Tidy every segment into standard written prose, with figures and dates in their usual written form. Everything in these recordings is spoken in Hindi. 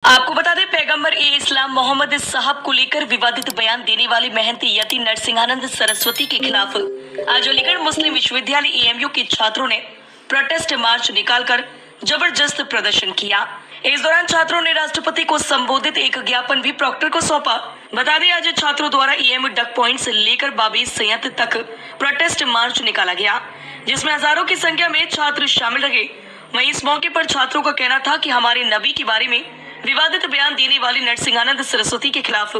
आपको बता दें, पैगंबर ए इस्लाम मोहम्मद साहब को लेकर विवादित बयान देने वाले महंती यति नरसिंहानंद सरस्वती के खिलाफ आज अलीगढ़ मुस्लिम विश्वविद्यालय एएमयू के छात्रों ने प्रोटेस्ट मार्च निकालकर जबरदस्त प्रदर्शन किया। इस दौरान छात्रों ने राष्ट्रपति को संबोधित एक ज्ञापन भी प्रॉक्टर को सौंपा। बता दें, आज छात्रों द्वारा एएमयू डक पॉइंट से लेकर बाबी संयंत्र तक प्रोटेस्ट मार्च निकाला गया, जिसमें हजारों की संख्या में छात्र शामिल रहे। वहीं इस मौके पर छात्रों का कहना था कि हमारे नबी के बारे में विवादित बयान देने वाले नरसिंहानंद सरस्वती के खिलाफ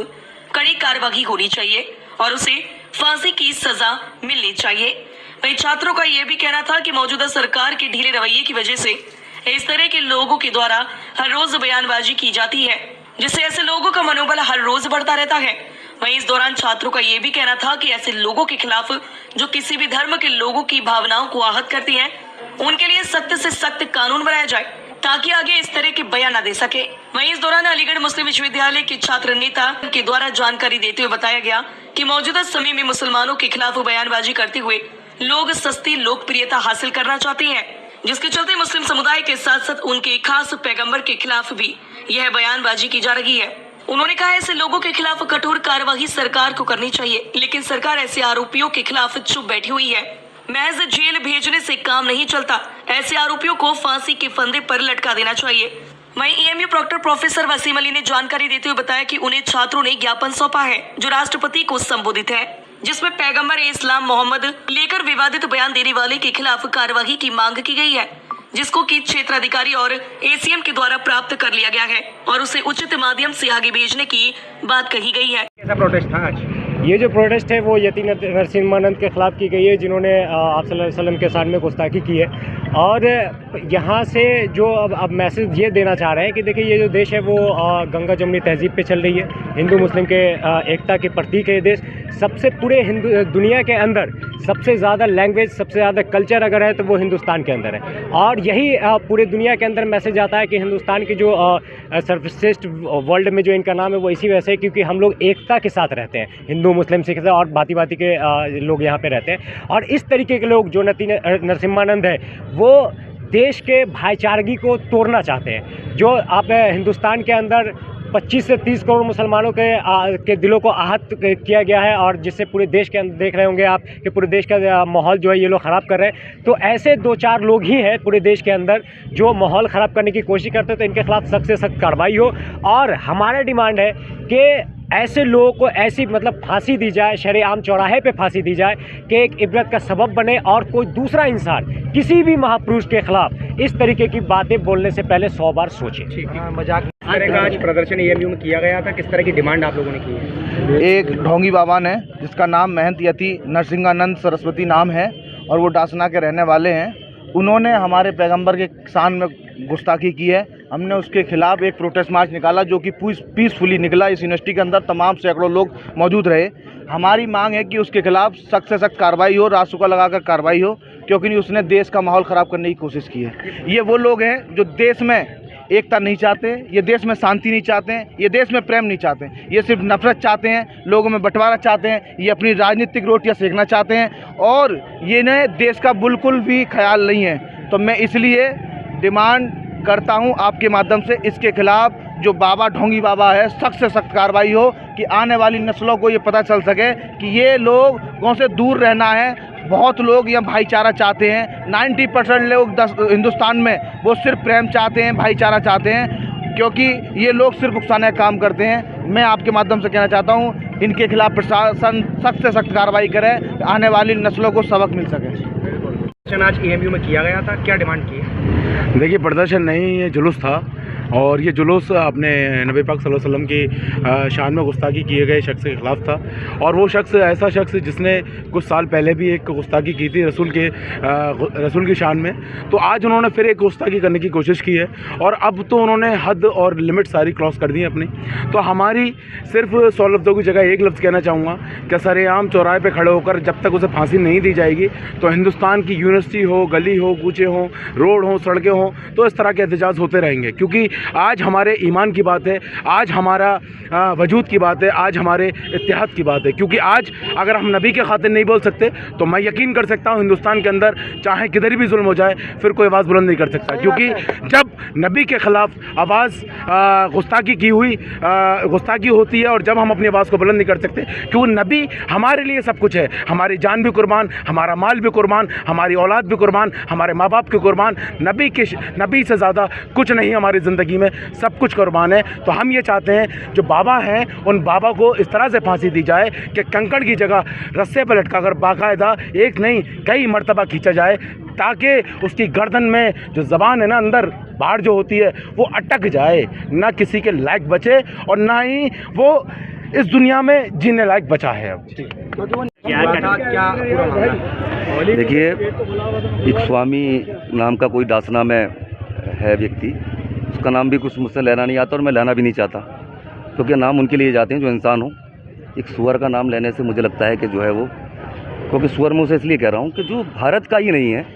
कड़ी कार्रवाई होनी चाहिए और उसे फांसी की सजा मिलनी चाहिए। वहीं छात्रों का यह भी कहना था कि मौजूदा सरकार के ढीले रवैये की वजह से इस तरह के लोगों के द्वारा हर रोज बयानबाजी की जाती है, जिससे ऐसे लोगों का मनोबल हर रोज बढ़ता रहता है। वहीं इस दौरान छात्रों का यह भी कहना था कि ऐसे लोगों के खिलाफ जो किसी भी धर्म के लोगों की भावनाओं को आहत करती हैं, उनके लिए सख्त से सख्त कानून बनाया जाए ताकि आगे इस तरह के बयान न दे सके। वहीं इस दौरान अलीगढ़ मुस्लिम विश्वविद्यालय के छात्र नेता के द्वारा जानकारी देते हुए बताया गया कि मौजूदा समय में मुसलमानों के खिलाफ बयानबाजी करते हुए लोग सस्ती लोकप्रियता हासिल करना चाहते हैं, जिसके चलते मुस्लिम समुदाय के साथ साथ उनके खास पैगंबर के खिलाफ भी यह बयानबाजी की जा रही है। उन्होंने कहा, ऐसे लोगों के खिलाफ कठोर कार्रवाई सरकार को करनी चाहिए, लेकिन सरकार ऐसे आरोपियों के खिलाफ चुप बैठी हुई है। महज जेल भेजने से काम नहीं चलता, ऐसे आरोपियों को फांसी के फंदे पर लटका देना चाहिए। वहीं AMU proctor professor Wasim Ali ने जानकारी देते हुए बताया कि उन्हें छात्रों ने ज्ञापन सौंपा है जो राष्ट्रपति को संबोधित है, जिसमें पैगंबर इस्लाम मोहम्मद लेकर विवादित बयान देने वाले के खिलाफ कार्रवाई की मांग की गई है, जिसको की क्षेत्राधिकारी और एसीएम के द्वारा प्राप्त कर लिया गया है और उसे उचित माध्यम से आगे भेजने की बात कही गई है। कैसा प्रोटेस्ट था आज? ये जो प्रोटेस्ट है वो यति नरसिंहानंद के खिलाफ की गई है, जिन्होंने आप सल्लल्लाहु अलैहि वसल्लम के शान में गुस्ताखी की है। और यहाँ से जो अब मैसेज ये देना चाह रहे हैं कि देखिए, ये जो देश है वो गंगा जमुनी तहजीब पे चल रही है, हिंदू मुस्लिम के एकता के प्रतीक है ये देश। सबसे पूरे दुनिया के अंदर सबसे ज़्यादा लैंग्वेज, सबसे ज़्यादा कल्चर अगर है तो वो हिंदुस्तान के अंदर है। और यही पूरे दुनिया के अंदर मैसेज आता है कि हिंदुस्तान की जो सर्वश्रेष्ठ वर्ल्ड में जो इनका नाम है वो इसी वजह से, क्योंकि हम लोग एकता के साथ रहते हैं, हिंदू मुस्लिम सिख और भांति भांति के लोग यहाँ पे रहते हैं। और इस तरीके के लोग जो नरसिंहानंद है वो देश के भाईचारगी को तोड़ना चाहते हैं। जो आप हिंदुस्तान के अंदर 25 से 30 करोड़ मुसलमानों के दिलों को आहत किया गया है, और जिससे पूरे देश के अंदर देख रहे होंगे आप कि पूरे देश का माहौल जो है ये लोग ख़राब कर रहे हैं। तो ऐसे 2-4 लोग ही हैं पूरे देश के अंदर जो माहौल ख़राब करने की कोशिश करते हैं, तो इनके खिलाफ सख्त से सख्त कार्रवाई हो। और हमारा डिमांड है कि ऐसे लोगों को ऐसी फांसी दी जाए, शरेआम चौराहे पे फांसी दी जाए कि एक इबरत का सबब बने और कोई दूसरा इंसान किसी भी महापुरुष के खिलाफ इस तरीके की बातें बोलने से पहले 100 बार सोचे। मजाक किस तरह का आज प्रदर्शन एएमयू में किया गया था? किस तरह की डिमांड आप लोगों ने की है? एक ढोंगी बाबा ने, जिसका नाम महंत यति नरसिंहानंद सरस्वती नाम है और वो डासना के रहने वाले हैं, उन्होंने हमारे पैगंबर के शान में गुस्ताखी की है। हमने उसके खिलाफ एक प्रोटेस्ट मार्च निकाला जो कि पीसफुली निकला। इस यूनिवर्सिटी के अंदर तमाम सैकड़ों लोग मौजूद रहे। हमारी मांग है कि उसके खिलाफ सख्त से सख्त कार्रवाई हो, रासुका लगाकर कार्रवाई हो, क्योंकि उसने देश का माहौल ख़राब करने की कोशिश की है। ये वो लोग हैं जो देश में एकता नहीं चाहते, ये देश में शांति नहीं चाहते हैं, ये देश में प्रेम नहीं चाहते हैं, ये सिर्फ नफरत चाहते हैं, लोगों में बंटवारा चाहते हैं, ये अपनी राजनीतिक रोटियां सेकना चाहते हैं और ये न देश का बिल्कुल भी ख्याल नहीं है। तो मैं इसलिए डिमांड करता हूं आपके माध्यम से, इसके खिलाफ जो बाबा ढोंगी बाबा है सख्त से सख्त कार्रवाई हो, कि आने वाली नस्लों को ये पता चल सके कि ये लोगों से दूर रहना है। बहुत लोग यहाँ भाईचारा चाहते हैं, 90% लोग हिंदुस्तान में वो सिर्फ प्रेम चाहते हैं, भाईचारा चाहते हैं, क्योंकि ये लोग सिर्फ उकसाने का काम करते हैं। मैं आपके माध्यम से कहना चाहता हूँ, इनके खिलाफ प्रशासन सख्त से सख्त कार्रवाई करे, आने वाली नस्लों को सबक मिल सके। प्रदर्शन आज एएमयू में किया गया था, क्या डिमांड की है? देखिए, प्रदर्शन नहीं, ये जुलूस था, और ये जुलूस अपने नबी पाक सल्लल्लाहु अलैहि वसल्लम की शान में गुस्ताखी किए गए शख्स के ख़िलाफ़ था। और वो शख्स ऐसा शख्स जिसने कुछ साल पहले भी एक गुस्ताखी की थी रसूल की शान में। तो आज उन्होंने फिर एक गुस्ताखी करने की कोशिश की है, और अब तो उन्होंने हद और लिमिट सारी क्रॉस कर दी अपनी। तो हमारी सिर्फ 100 लफ्ज़ों की जगह एक लफ्ज़ कहना चाहूँगा कि सरेआम चौराहे पर खड़े होकर जब तक उसे फांसी नहीं दी जाएगी, तो हिंदुस्तान की यूनिवर्सिटी हो, गली हो, कूचे हों, रोड हों, सड़कें हों, तो इस तरह के एहतजाज होते रहेंगे। क्योंकि आज हमारे ईमान की बात है, आज हमारा वजूद की बात है, आज हमारे इत्तेहाद की बात है। क्योंकि आज अगर हम नबी के खातिर नहीं बोल सकते तो मैं यकीन कर सकता हूँ हिंदुस्तान के अंदर चाहे किधर भी जुल्म हो जाए फिर कोई आवाज़ बुलंद नहीं कर सकता। क्योंकि जब नबी के ख़िलाफ़ आवाज़ गुस्ताखी होती है और जब हम अपनी आवाज़ को बुलंद नहीं कर सकते, क्योंकि नबी हमारे लिए सब कुछ है, हमारी जान भी कुर्बान, हमारा माल भी कुर्बान, हमारी औलाद भी कुर्बान, हमारे माँ बाप की कुर्बान, नबी से ज़्यादा कुछ नहीं हमारी ज़िंदगी में, सब कुछ कुर्बान है। तो हम ये चाहते हैं जो बाबा हैं उन बाबा को इस तरह से फांसी दी जाए कि कंकड़ की जगह रस्से पर लटका कर बाकायदा एक नहीं कई मरतबा खींचा जाए, ताकि उसकी गर्दन में जो ज़बान है ना, अंदर बाहर जो होती है वो अटक जाए, ना किसी के लायक बचे और ना ही वो इस दुनिया में जीने लायक बचा है। अब क्या पूरा मामला? देखिए, एक स्वामी नाम का कोई दासना में है व्यक्ति, उसका नाम भी कुछ मुझसे लेना नहीं आता और मैं लेना भी नहीं चाहता, क्योंकि नाम उनके लिए जाते हैं जो इंसान हो। एक सुअर का नाम लेने से मुझे लगता है कि जो है वो, क्योंकि सुअर मैं उसे इसलिए कह रहा हूँ कि जो भारत का ही नहीं है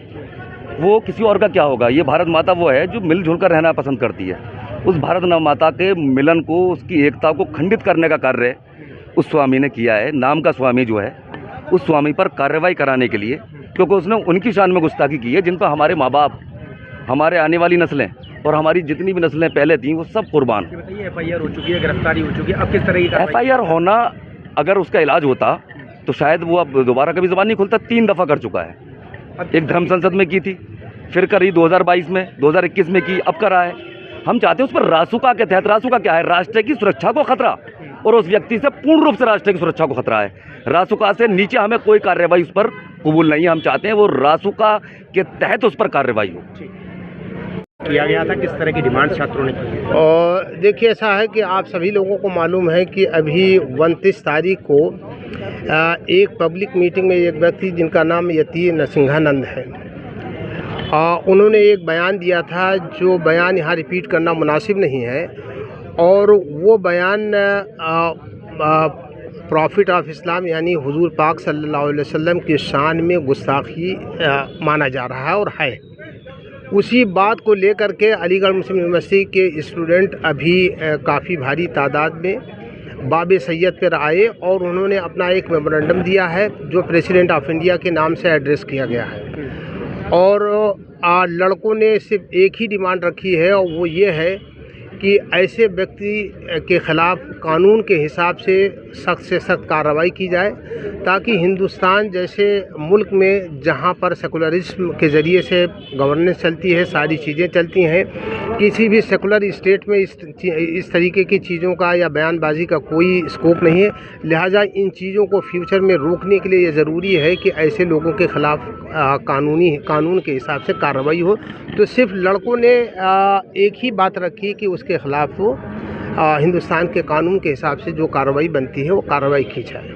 वो किसी और का क्या होगा। ये भारत माता वो है जो मिलजुल कर रहना पसंद करती है। उस भारत माता के मिलन को, उसकी एकता को खंडित करने का कार्य उस स्वामी ने किया है। नाम का स्वामी जो है उस स्वामी पर कार्रवाई कराने के लिए, क्योंकि उसने उनकी शान में गुस्ताखी की है जिन पर हमारे माँ बाप, हमारे आने वाली नस्लें और हमारी जितनी भी नस्लें पहले थीं वो सब कुर्बान। बताइए, FIR हो चुकी है, गिरफ्तारी हो चुकी है, अब किस तरह की कार्रवाई? FIR होना, अगर उसका इलाज होता तो शायद वो अब दोबारा कभी ज़बान नहीं खुलता। 3 दफ़ा कर चुका है। एक धर्म संसद में की थी, फिर करी 2022 में, 2021 में की, अब करा है। हम चाहते हैं उस पर रासुका के तहत, रासुका क्या है, राष्ट्र की सुरक्षा को खतरा, और उस व्यक्ति से पूर्ण रूप से राष्ट्र की सुरक्षा को खतरा है। रासुका से नीचे हमें कोई कार्रवाई उस पर कबूल नहीं है। हम चाहते हैं वो रासुका के तहत उस पर कार्रवाई हो। किया गया था, किस तरह की डिमांड छात्रों ने की? और देखिए, ऐसा है कि आप सभी लोगों को मालूम है कि अभी 29 तारीख को एक पब्लिक मीटिंग में एक व्यक्ति जिनका नाम यति नरसिंहानंद है, उन्होंने एक बयान दिया था, जो बयान यहाँ रिपीट करना मुनासिब नहीं है। और वो बयान प्रॉफिट ऑफ इस्लाम यानी हुजूर पाक सल्लल्लाहु अलैहि वसल्लम की शान में गुस्ताखी माना जा रहा है और है। उसी बात को लेकर के अलीगढ़ मुस्लिम यूनिवर्सिटी के स्टूडेंट अभी काफ़ी भारी तादाद में बाब सैयद पर आए और उन्होंने अपना एक मेमोरेंडम दिया है जो प्रेसिडेंट ऑफ इंडिया के नाम से एड्रेस किया गया है। और लड़कों ने सिर्फ एक ही डिमांड रखी है, और वो ये है कि ऐसे व्यक्ति के ख़िलाफ़ कानून के हिसाब से सख्त कार्रवाई की जाए, ताकि हिंदुस्तान जैसे मुल्क में जहां पर सेकुलरिज्म के ज़रिए से गवर्नेंस चलती है, सारी चीज़ें चलती हैं, किसी भी सेकुलर स्टेट में इस तरीके की चीज़ों का या बयानबाजी का कोई स्कोप नहीं है। लिहाजा इन चीज़ों को फ्यूचर में रोकने के लिए ये ज़रूरी है कि ऐसे लोगों के ख़िलाफ़ कानून के हिसाब से कार्रवाई हो। तो सिर्फ लड़कों ने एक ही बात रखी कि उसके ख़िलाफ़ वो हिंदुस्तान के कानून के हिसाब से जो कार्रवाई बनती है वो कार्रवाई की जाए।